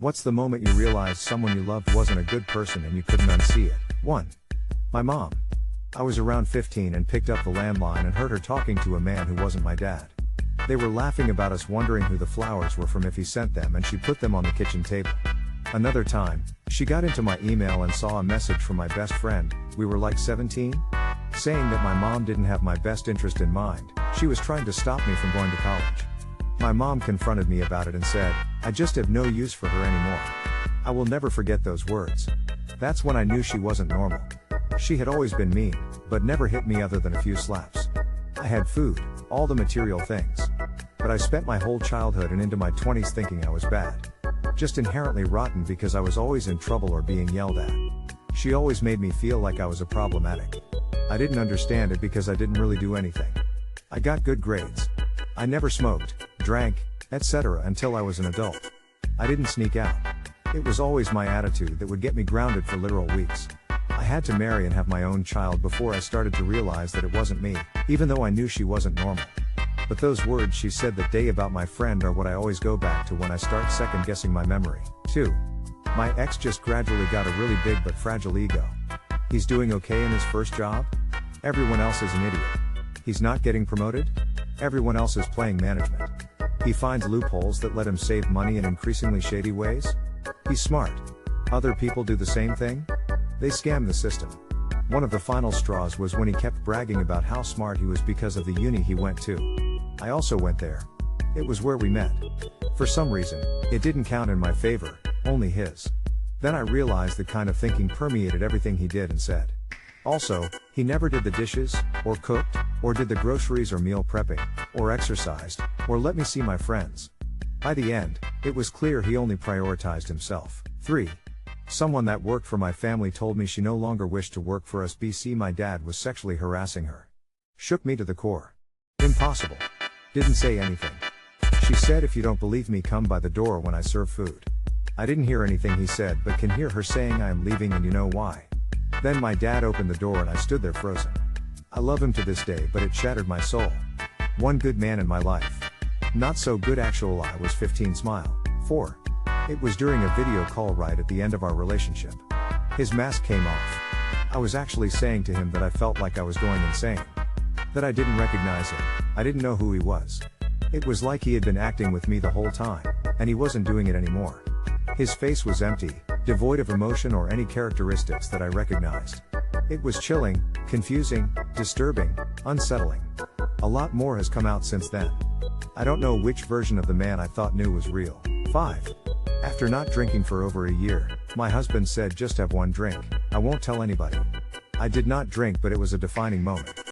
What's the moment you realized someone you loved wasn't a good person and you couldn't unsee it? 1. My mom. I was around 15 and picked up the landline and heard her talking to a man who wasn't my dad. They were laughing about us wondering who the flowers were from if he sent them, and she put them on the kitchen table. Another time, she got into my email and saw a message from my best friend, we were like 17, saying that my mom didn't have my best interest in mind, she was trying to stop me from going to college. My mom confronted me about it and said, I just have no use for her anymore. I will never forget those words. That's when I knew she wasn't normal. She had always been mean, but never hit me other than a few slaps. I had food, all the material things. But I spent my whole childhood and into my 20s thinking I was bad. Just inherently rotten because I was always in trouble or being yelled at. She always made me feel like I was a problematic. I didn't understand it because I didn't really do anything. I got good grades. I never smoked, drank, etc. until I was an adult. I didn't sneak out. It was always my attitude that would get me grounded for literal weeks. I had to marry and have my own child before I started to realize that it wasn't me, even though I knew she wasn't normal. But those words she said that day about my friend are what I always go back to when I start second guessing my memory. 2. My ex just gradually got a really big but fragile ego. He's doing okay in his first job? Everyone else is an idiot. He's not getting promoted? Everyone else is playing management. He finds loopholes that let him save money in increasingly shady ways? He's smart. Other people do the same thing? They scam the system. One of the final straws was when he kept bragging about how smart he was because of the uni he went to. I also went there. It was where we met. For some reason, it didn't count in my favor, only his. Then I realized that kind of thinking permeated everything he did and said. Also, he never did the dishes, or cooked, or did the groceries or meal prepping, or exercised, or let me see my friends. By the end, it was clear he only prioritized himself. 3. Someone that worked for my family told me she no longer wished to work for us BC my dad was sexually harassing her. Shook me to the core. Impossible. Didn't say anything. She said if you don't believe me come by the door when I serve food. I didn't hear anything he said but can hear her saying I am leaving and you know why. Then my dad opened the door and I stood there frozen. I love him to this day but it shattered my soul. One good man in my life. Not so good actual I was 15 smile. 4. It was during a video call right at the end of our relationship. His mask came off. I was actually saying to him that I felt like I was going insane. That I didn't recognize him, I didn't know who he was. It was like he had been acting with me the whole time, and he wasn't doing it anymore. His face was empty, devoid of emotion or any characteristics that I recognized. It was chilling, confusing, disturbing, unsettling. A lot more has come out since then. I don't know which version of the man I thought knew was real. 5. After not drinking for over a year, my husband said just have one drink, I won't tell anybody. I did not drink but it was a defining moment.